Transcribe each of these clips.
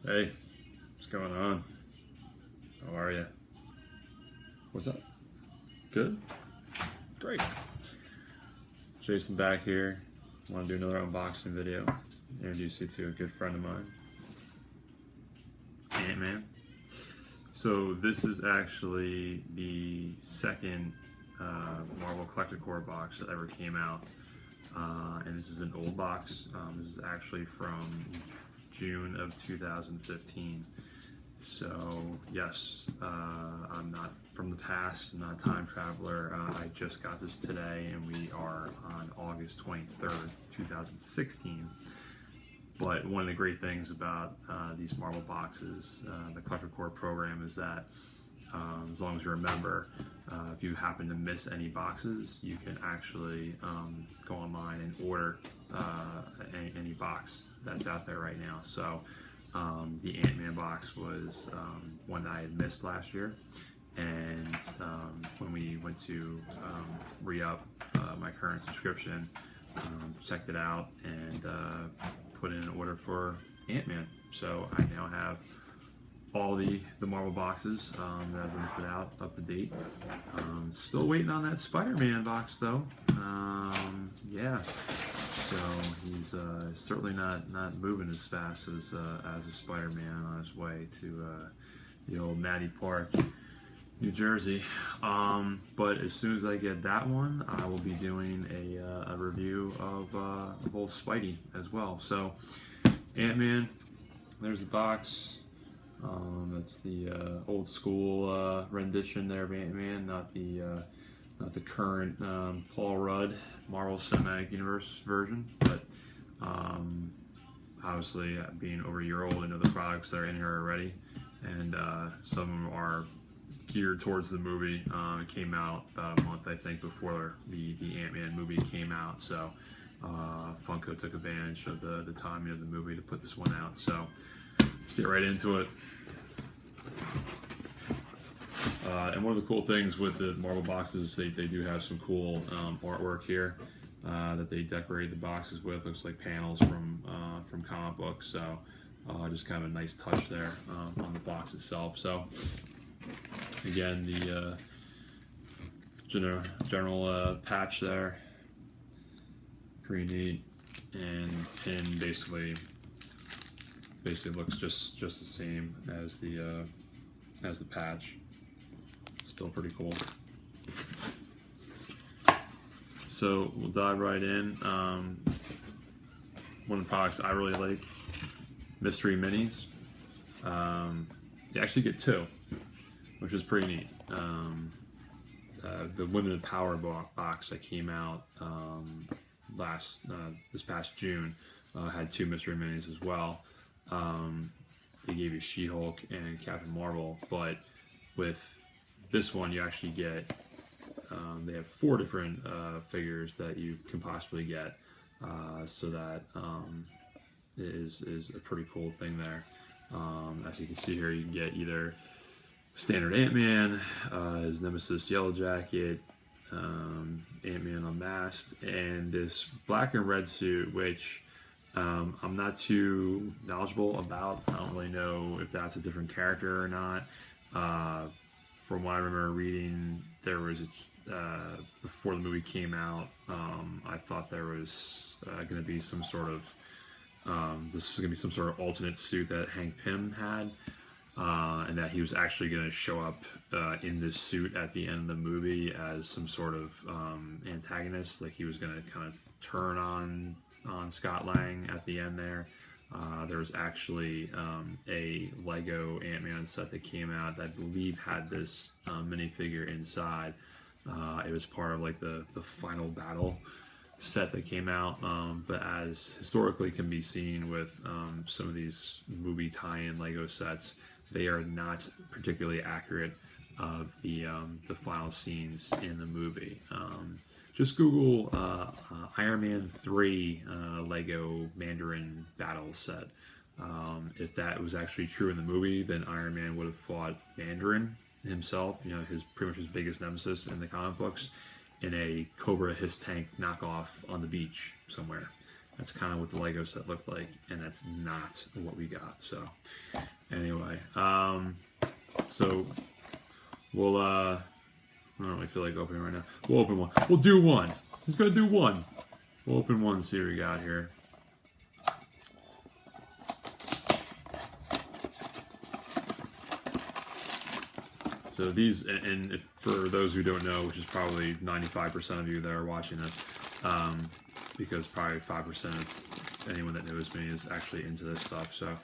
Hey, what's going on? How are you? What's up? Good? Great. Jason back here. Want to do another unboxing video. Introduce you to a good friend of mine, Ant-Man. So this is actually the second Marvel Collector Core box that ever came out. And this is an old box. This is actually from June of 2015. So yes, I'm not from the past, not a time traveler. I just got this today, and we are on August 23rd, 2016. But one of the great things about these Marvel boxes, the Collector Core program, is that as long as you're a member, if you happen to miss any boxes, you can actually go online and order any box that's out there right now. So the Ant-Man box was one that I had missed last year, and when we went to re-up my current subscription, checked it out and put in an order for Ant-Man. So I now have all the Marvel boxes that have been put out up to date. Still waiting on that Spider-Man box though. Yeah, so he's certainly not moving as fast as a Spider-Man on his way to the old Matty Park, New Jersey. But as soon as I get that one, I will be doing a review of old Spidey as well. So Ant-Man, there's the box. That's the old school rendition there of Ant-Man, not the current Paul Rudd Marvel Cinematic Universe version. But obviously, being over a year old, I know the products that are in here already, and some of them are geared towards the movie. It came out about a month, I think, before the Ant-Man movie came out, so Funko took advantage of the timing of the movie to put this one out. So let's get right into it. And one of the cool things with the Marvel boxes, they do have some cool artwork here that they decorate the boxes with. Looks like panels from comic books, so just kind of a nice touch there on the box itself. So again, the general patch there, pretty neat, and basically looks just the same as the patch. Still pretty cool. So we'll dive right in. One of the products I really like, Mystery Minis. You actually get two, which is pretty neat. The Limited Power box that came out this past June had two Mystery Minis as well. They gave you She-Hulk and Captain Marvel, but with this one you actually get they have four different figures that you can possibly get, so that is a pretty cool thing there. As you can see here, you can get either standard Ant-Man, his nemesis Yellow Jacket, Ant-Man Unmasked, and this black and red suit, which I'm not too knowledgeable about. I don't really know if that's a different character or not. From what I remember reading, there was before the movie came out, I thought there was going to be some sort of this was going to be some sort of alternate suit that Hank Pym had, and that he was actually going to show up in this suit at the end of the movie as some sort of antagonist, like he was going to kind of turn on Scott Lang at the end there. There was actually a Lego Ant-Man set that came out that I believe had this minifigure inside. It was part of like the final battle set that came out, but as historically can be seen with some of these movie tie-in Lego sets, they are not particularly accurate of the final scenes in the movie. Just Google Iron Man 3 Lego Mandarin battle set. If that was actually true in the movie, then Iron Man would have fought Mandarin himself, you know, pretty much his biggest nemesis in the comic books, in a Cobra Hiss tank knockoff on the beach somewhere. That's kind of what the Lego set looked like, and that's not what we got. So anyway, so we'll I don't really feel like opening right now. We'll open one. We'll do one. Who's gonna do one? We'll open one and see what we got here. So these, and for those who don't know, which is probably 95% of you that are watching this, because probably 5% of anyone that knows me is actually into this stuff. So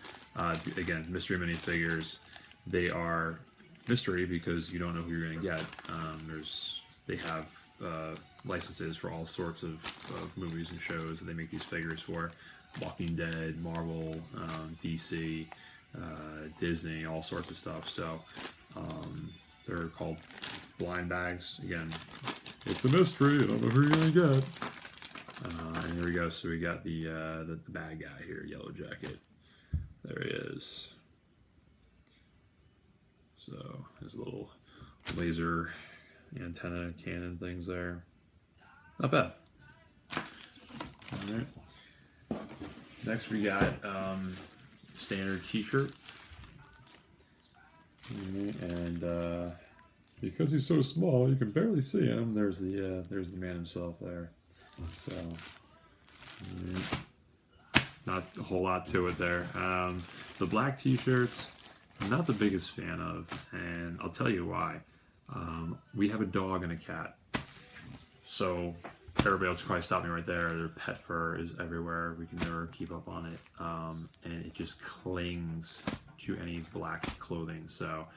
again, mystery minifigures, they are mystery because you don't know who you're going to get. They have licenses for all sorts of movies and shows that they make these figures for. Walking Dead, Marvel, DC, Disney, all sorts of stuff. So they're called blind bags. Again, it's a mystery. I don't know who you're going to get. And here we go. So we got the bad guy here, Yellow Jacket. There he is. So his little laser antenna cannon things there. Not bad. All right. Next we got standard T-shirt. And because he's so small, you can barely see him. There's the man himself there. So not a whole lot to it there. The black T-shirts, I'm not the biggest fan of, and I'll tell you why. We have a dog and a cat, so everybody else can probably stop me right there. Their pet fur is everywhere. We can never keep up on it, and it just clings to any black clothing. So,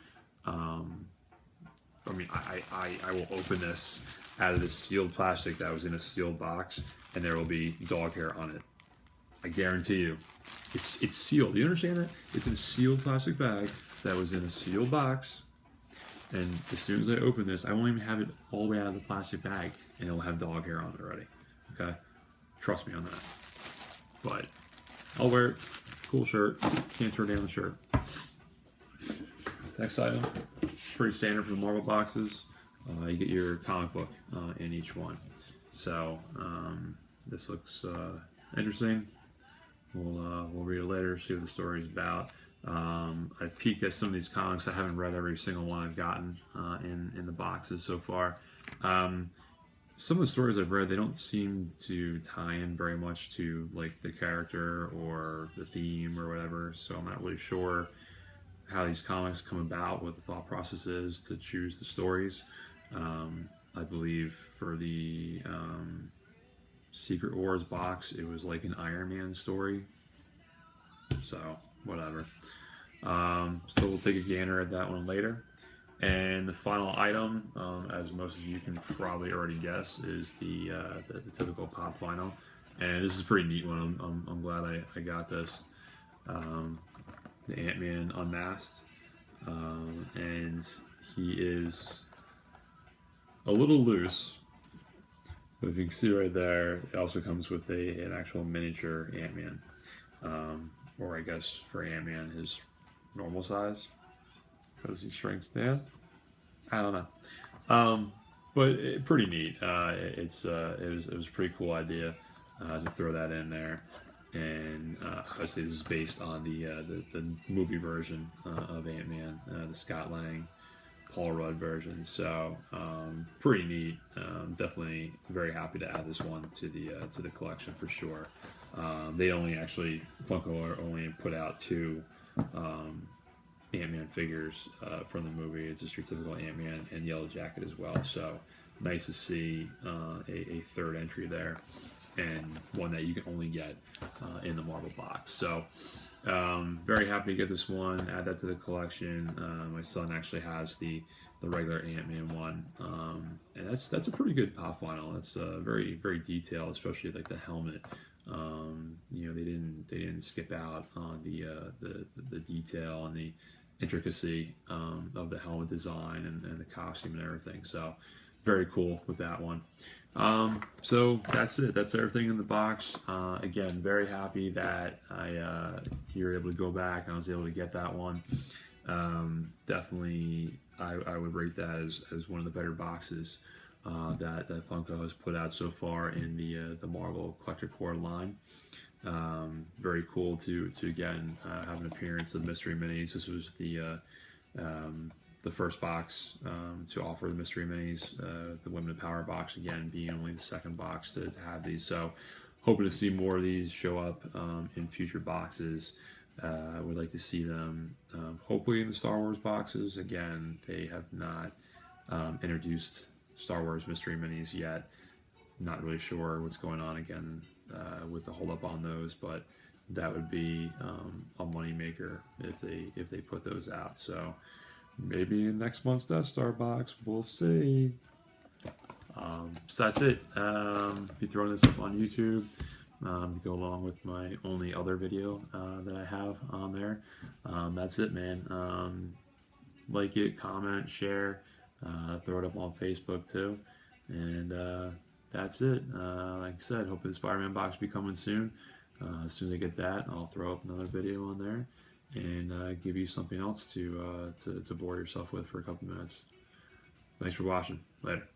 I mean, I will open this out of this sealed plastic that was in a sealed box, and there will be dog hair on it. I guarantee you. It's sealed. Do you understand that? It's in a sealed plastic bag that was in a sealed box, and as soon as I open this, I won't even have it all the way out of the plastic bag, and it'll have dog hair on it already. Okay? Trust me on that. But I'll wear it. Cool shirt. Can't turn down the shirt. Next item. Pretty standard for the Marvel boxes. You get your comic book in each one. So this looks interesting. We'll read it later, see what the story is about. I've peeked at some of these comics. I haven't read every single one I've gotten in the boxes so far. Some of the stories I've read, they don't seem to tie in very much to like the character or the theme or whatever. So I'm not really sure how these comics come about, what the thought process is to choose the stories. I believe for the Secret Wars box, it was like an Iron Man story. So whatever. So we'll take a gander at that one later. And the final item, as most of you can probably already guess, is the typical pop vinyl. And this is a pretty neat one. I'm glad I got this. The Ant-Man Unmasked. And he is a little loose. But if you can see right there, it also comes with an actual miniature Ant-Man. Or I guess for Ant-Man, his normal size. Because he shrinks down. I don't know. But pretty neat. It was a pretty cool idea to throw that in there. And obviously this is based on the movie version of Ant-Man, the Scott Lang, Paul Rudd version. So pretty neat. Definitely very happy to add this one to the collection for sure. Funko only put out 2 Ant-Man figures from the movie. It's just your typical Ant-Man and Yellow Jacket as well. So nice to see a third entry there, and one that you can only get in the Marvel box. So very happy to get this one, add that to the collection. My son actually has the regular Ant-Man one, and that's a pretty good pop vinyl. It's very, very detailed, especially like the helmet. They didn't skip out on the detail and the intricacy of the helmet design and the costume and everything. So very cool with that one. So that's it. That's everything in the box. Again, very happy that you were able to go back and I was able to get that one. Definitely, I would rate that as one of the better boxes that Funko has put out so far in the Marvel Collector Core line. Very cool to again have an appearance of Mystery Minis. This was the first box to offer the Mystery Minis. The Women of Power box again being only the second box to have these. So hoping to see more of these show up in future boxes. Would like to see them hopefully in the Star Wars boxes. Again, they have not introduced Star Wars Mystery Minis yet. Not really sure what's going on again with the holdup on those, but that would be a money maker if they put those out. So maybe in next month's Death Star box, we'll see. So that's it. Be throwing this up on YouTube to go along with my only other video that I have on there. That's it, man. Like it, comment, share, throw it up on Facebook too, and that's it. Like I said, hope the Spider-Man box will be coming soon. As soon as I get that, I'll throw up another video on there and give you something else to bore yourself with for a couple minutes. Thanks for watching. Later.